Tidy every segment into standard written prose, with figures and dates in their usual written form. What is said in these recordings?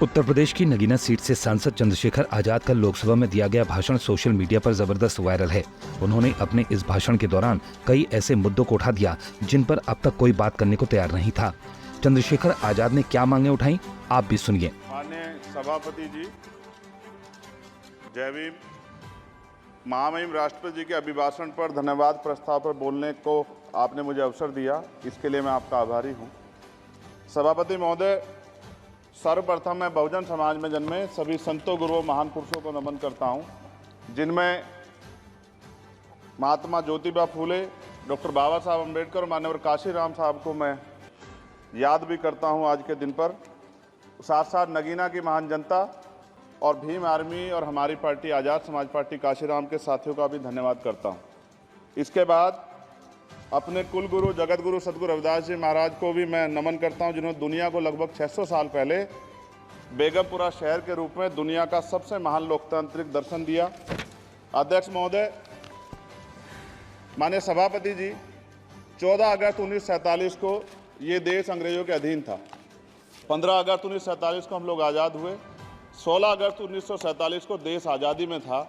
उत्तर प्रदेश की नगीना सीट से सांसद चंद्रशेखर आजाद का लोकसभा में दिया गया भाषण सोशल मीडिया पर जबरदस्त वायरल है। उन्होंने अपने इस भाषण के दौरान कई ऐसे मुद्दों को उठा दिया जिन पर अब तक कोई बात करने को तैयार नहीं था। चंद्रशेखर आजाद ने क्या मांगे उठाई, आप भी सुनिए। माननीय सभापति जी, जय भीम। महामहिम राष्ट्रपति जी के अभिभाषण पर धन्यवाद प्रस्ताव पर बोलने को आपने मुझे अवसर दिया, इसके लिए मैं आपका आभारी हूँ। सभापति महोदय, सर्वप्रथम मैं बहुजन समाज में जन्मे सभी संतों, गुरुओं, महान पुरुषों को नमन करता हूँ, जिनमें महात्मा ज्योतिबा फूले, डॉक्टर बाबा साहब अम्बेडकर और मान्यवर काशीराम साहब को मैं याद भी करता हूँ आज के दिन पर। साथ साथ नगीना की महान जनता और भीम आर्मी और हमारी पार्टी आज़ाद समाज पार्टी काशीराम के साथियों का भी धन्यवाद करता हूँ। इसके बाद अपने कुल गुरु जगत गुरु सदगुरु रविदास जी महाराज को भी मैं नमन करता हूँ, जिन्होंने दुनिया को लगभग 600 साल पहले बेगमपुरा शहर के रूप में दुनिया का सबसे महान लोकतांत्रिक दर्शन दिया। अध्यक्ष महोदय, माननीय सभापति जी, 14 अगस्त 1947 को ये देश अंग्रेजों के अधीन था। 15 अगस्त 1947 को हम लोग आज़ाद हुए। 16 अगस्त 1947 को देश आज़ादी में था,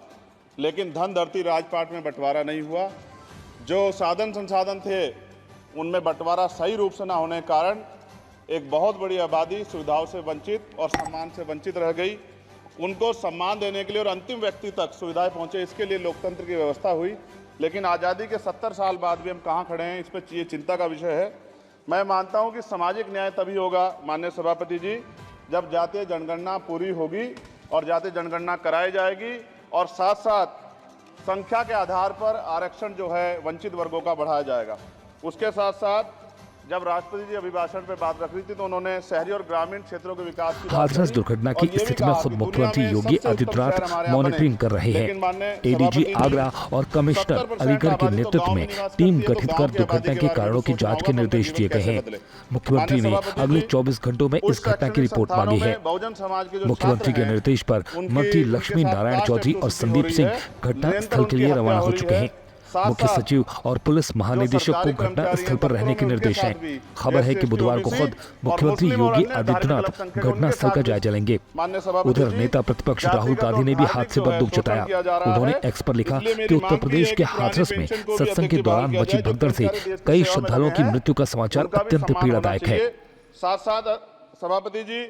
लेकिन धन धरती राजपाट में बंटवारा नहीं हुआ। जो साधन संसाधन थे उनमें बंटवारा सही रूप से न होने के कारण एक बहुत बड़ी आबादी सुविधाओं से वंचित और सम्मान से वंचित रह गई। उनको सम्मान देने के लिए और अंतिम व्यक्ति तक सुविधाएं पहुंचे, इसके लिए लोकतंत्र की व्यवस्था हुई। लेकिन आज़ादी के 70 साल बाद भी हम कहाँ खड़े हैं, इस पर ये चिंता का विषय है। मैं मानता हूँ कि सामाजिक न्याय तभी होगा माननीय सभापति जी, जब जातीय जनगणना पूरी होगी और जातीय जनगणना कराई जाएगी और साथ साथ संख्या के आधार पर आरक्षण जो है वंचित वर्गों का बढ़ाया जाएगा। उसके साथ साथ जब राष्ट्रपति जी अभिभाषण पे बात रख रही थी तो उन्होंने शहरी और ग्रामीण क्षेत्रों के विकास की हाथरस दुर्घटना की स्थिति में खुद मुख्यमंत्री योगी आदित्यनाथ मॉनिटरिंग कर रहे हैं। एडीजी आगरा और कमिश्नर अलीगढ़ के नेतृत्व में टीम गठित कर दुर्घटना के कारणों की जांच के निर्देश दिए गए हैं। मुख्यमंत्री ने अगले 24 घंटों में इस घटना की रिपोर्ट मांगी है। मुख्यमंत्री के निर्देश पर मंत्री लक्ष्मी नारायण चौधरी और संदीप सिंह घटना स्थल के लिए रवाना हो चुके हैं। मुख्य सचिव और पुलिस महानिदेशक को घटना स्थल पर रहने के निर्देश हैं। खबर है कि बुधवार को खुद मुख्यमंत्री योगी आदित्यनाथ घटना स्थल का जायजा लेंगे। उधर नेता प्रतिपक्ष राहुल गांधी ने भी हादसे पर दुख जताया। उन्होंने एक्स पर लिखा कि उत्तर प्रदेश के हाथरस में सत्संग के दौरान मची भगदड़ से कई श्रद्धालुओं की मृत्यु का समाचार अत्यंत पीड़ादायक है। साथ साथ सभापति जी,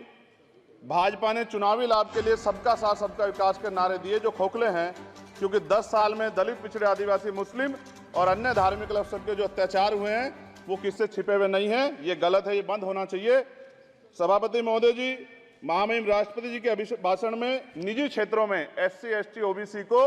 भाजपा ने चुनावी लाभ के लिए सबका साथ सबका विकास के नारे दिए जो खोखले हैं, क्योंकि 10 साल में दलित, पिछड़े, आदिवासी, मुस्लिम और अन्य धार्मिक अल्पसंख्यक के जो अत्याचार हुए हैं वो किससे छिपे हुए नहीं हैं। ये गलत है, ये बंद होना चाहिए। सभापति महोदय जी, महामहिम राष्ट्रपति जी के अभिभाषण में निजी क्षेत्रों में SC, ST, OBC को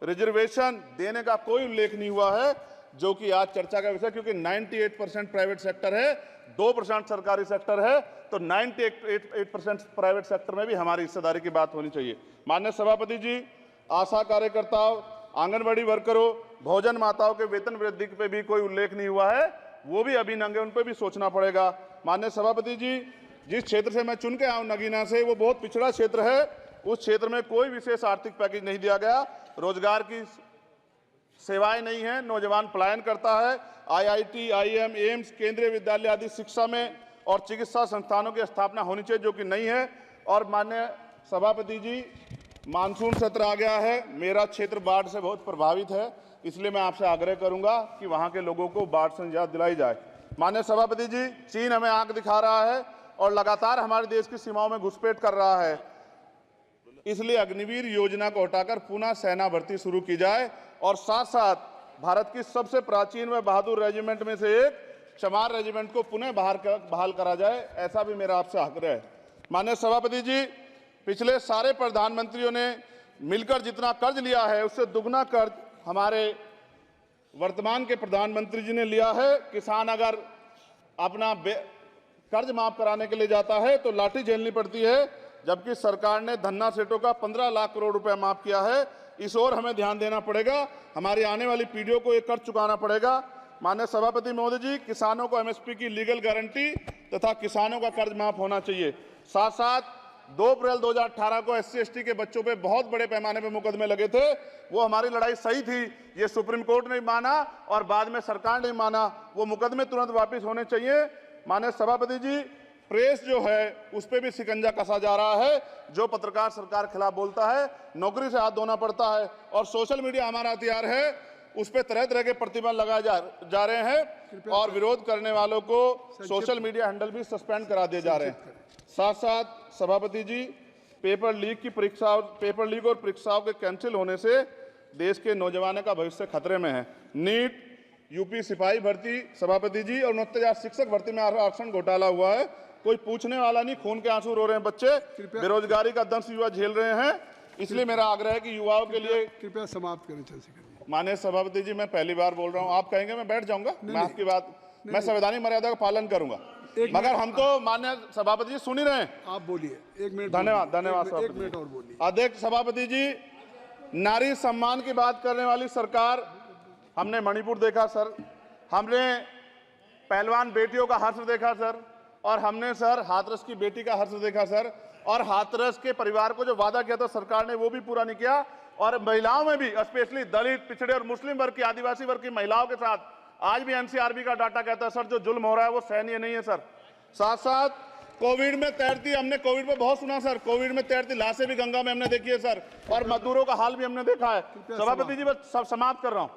रिजर्वेशन देने का कोई उल्लेख नहीं हुआ है, जो कि आज चर्चा का विषय, क्योंकि 98% प्राइवेट सेक्टर है, 2% सरकारी सेक्टर है, तो 98% प्राइवेट सेक्टर में भी हमारी हिस्सेदारी की बात होनी चाहिए। माननीय सभापति जी, आशा कार्यकर्ताओं, आंगनबाड़ी वर्करों, भोजन माताओं के वेतन वृद्धि पे भी कोई उल्लेख नहीं हुआ है, वो भी अभी नंगे, उन पर भी सोचना पड़ेगा। माननीय सभापति जी, जिस क्षेत्र से मैं चुन के आया हूं नगीना से, वो बहुत पिछड़ा क्षेत्र है। उस क्षेत्र में कोई विशेष आर्थिक पैकेज नहीं दिया गया, रोजगार की सेवाएं नहीं है, नौजवान पलायन करता है। IIT, IIM, एम्स, केंद्रीय विद्यालय आदि शिक्षा में और चिकित्सा संस्थानों की स्थापना होनी चाहिए, जो कि नहीं है। और माननीय सभापति जी, मानसून सत्र आ गया है, मेरा क्षेत्र बाढ़ से बहुत प्रभावित है, इसलिए मैं आपसे आग्रह करूंगा कि वहां के लोगों को बाढ़ से निजात दिलाई जाए। माननीय सभापति जी, चीन हमें आंख दिखा रहा है और लगातार हमारे देश की सीमाओं में घुसपैठ कर रहा है, इसलिए अग्निवीर योजना को हटाकर पुनः सेना भर्ती शुरू की जाए और साथ साथ भारत की सबसे प्राचीन व बहादुर रेजिमेंट में से एक चमार रेजिमेंट को पुनः बहाल करा जाए, ऐसा भी मेरा आपसे आग्रह है। माननीय सभापति जी, पिछले सारे प्रधानमंत्रियों ने मिलकर जितना कर्ज लिया है उससे दुगना कर्ज हमारे वर्तमान के प्रधानमंत्री जी ने लिया है। किसान अगर अपना कर्ज माफ कराने के लिए जाता है तो लाठी झेलनी पड़ती है, जबकि सरकार ने धन्ना सेठों का 15 लाख करोड़ रुपया माफ किया है। इस ओर हमें ध्यान देना पड़ेगा, हमारी आने वाली पीढ़ियों को ये कर्ज चुकाना पड़ेगा। माननीय सभापति महोदय जी, किसानों को MSP की लीगल गारंटी तथा किसानों का कर्ज माफ होना चाहिए। साथ साथ 2 अप्रैल 2018 को SC, ST के बच्चों पे बहुत बड़े पैमाने पे मुकदमे लगे थे, वो हमारी लड़ाई सही थी, ये सुप्रीम कोर्ट ने माना और बाद में सरकार ने माना, वो मुकदमे तुरंत वापस होने चाहिए। माननीय सभापति जी, प्रेस जो है उस पे भी शिकंजा कसा जा रहा है। जो पत्रकार सरकार खिलाफ बोलता है नौकरी से हाथ धोना पड़ता है, और सोशल मीडिया हमारा हथियार है, उस पे तरह तरह के प्रतिबंध लगाए जा रहे हैं और विरोध करने वालों को सोशल मीडिया हैंडल भी सस्पेंड करा दिए जा रहे हैं। साथ साथ सभापति जी, पेपर लीक और परीक्षाओं के कैंसिल होने से देश के नौजवानों का भविष्य खतरे में है। नीट, यूपी सिपाही भर्ती सभापति जी और 69,000 शिक्षक भर्ती में आरक्षण घोटाला हुआ है, कोई पूछने वाला नहीं, खून के आंसू रो रहे हैं बच्चे, बेरोजगारी का दंश युवा झेल रहे हैं। इसलिए मेरा आग्रह है कि युवाओं के लिए कृपया समाप्त करें चंद्रशेखर। माननीय सभापति जी, मैं पहली बार बोल रहा हूं, आप कहेंगे मैं बैठ जाऊंगा, मैं आपकी बात, मैं संवैधानिक मर्यादा का पालन करूंगा, मगर हम तो माननीय सभापति जी सुन ही रहे हैं। आप बोलिए, 1 मिनट। धन्यवाद। एक मिनट और बोलिए। अध्यक्ष सभापति जी, नारी सम्मान की बात करने वाली सरकार, हमने मणिपुर देखा सर, हमने पहलवान बेटियों का हर्ष देखा सर, और हमने सर हाथरस की बेटी का हर्ष देखा सर, और हाथरस के परिवार को जो वादा किया था सरकार ने वो भी पूरा नहीं किया। और महिलाओं में भी, स्पेशली दलित, पिछड़े और मुस्लिम वर्ग की, आदिवासी वर्ग की महिलाओं के साथ आज भी एनसीआरबी का डाटा कहता है सर जो जुल्म हो रहा है वो सहनीय नहीं है सर। साथ साथ कोविड में तैरती, हमने कोविड में बहुत सुना सर, कोविड में तैरती लाशें भी गंगा में हमने देखी है सर, और मजदूरों का हाल भी हमने देखा है। सभापति जी, बस सब समाप्त कर रहा हूं।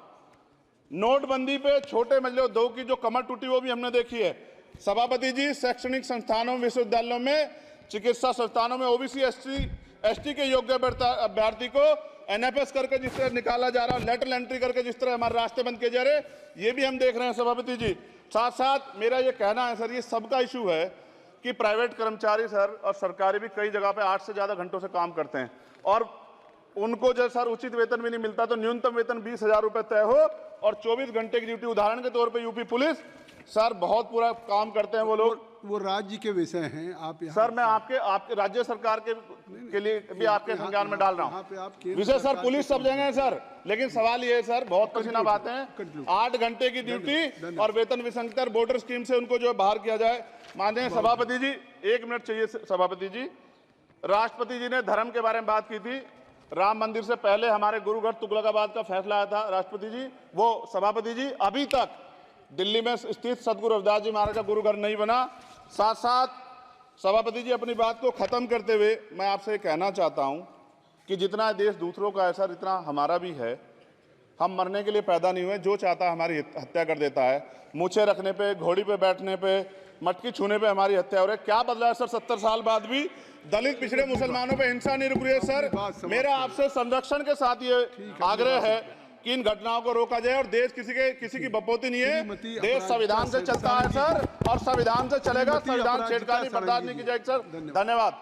नोटबंदी पे छोटे मझले उद्योग की जो कमर टूटी वो भी हमने देखी है। सभापति जी, शैक्षणिक संस्थानों, विश्वविद्यालयों में, चिकित्सा संस्थानों में ओबीसी एसटी के योग्य अभ्यर्थी को एनएफएस करके जिस तरह निकाला जा रहा, लेटरल एंट्री करके जिस तरह हमारे रास्ते बंद किए जा रहे, ये भी हम देख रहे हैं सभापति जी। साथ साथ मेरा ये कहना है सर, ये सबका इशू है कि प्राइवेट कर्मचारी सर और सरकारी भी कई जगह पे 8 से ज्यादा घंटों से काम करते हैं, और उनको जो सर उचित वेतन भी नहीं मिलता, तो न्यूनतम वेतन 20,000 रुपए तय हो और 24 घंटे की ड्यूटी। उदाहरण के तौर पे यूपी पुलिस सर बहुत पूरा काम करते हैं वो लोग, वो राज्य के विषय हैं। आप सर मैं आपके राज्य सरकार के लिए भी आपके संज्ञान में डाल रहा हूँ विषय सर। पुलिस सब जगह है सर, लेकिन सवाल ये है सर, बहुत पसीना बातें हैं, 8 घंटे की ड्यूटी और वेतन विसंगति, वोटर स्कीम से उनको जो बाहर किया जाए। माननीय सभापति जी, 1 मिनट चाहिए सभापति जी। राष्ट्रपति जी ने धर्म के बारे में बात की थी, राम मंदिर से पहले हमारे गुरुघर तुगलकाबाद का फैसला आया था राष्ट्रपति जी, वो सभापति जी अभी तक दिल्ली में स्थित सदगुरु रविदास जी महाराज का गुरुघर नहीं बना। साथ साथ सभापति जी, अपनी बात को खत्म करते हुए मैं आपसे कहना चाहता हूं कि जितना देश दूसरों का है सर, इतना हमारा भी है। हम मरने के लिए पैदा नहीं हुए, जो चाहता है हमारी हत्या कर देता है। मूछे रखने पे, घोड़ी पे बैठने पे, मटकी छूने पे हमारी हत्या हो रही है। क्या बदला है सर 70 साल बाद भी? दलित, पिछड़े, मुसलमानों पे हिंसा नहीं रुक रही है सर। मेरा आपसे संरक्षण के साथ ये आग्रह है कि इन घटनाओं को रोका जाए, और देश किसी की बपोती नहीं है, देश संविधान से चलता है सर, और संविधान से चलेगा। संविधान छेड़खानी बर्दाश्त नहीं की जाएगी सर। धन्यवाद।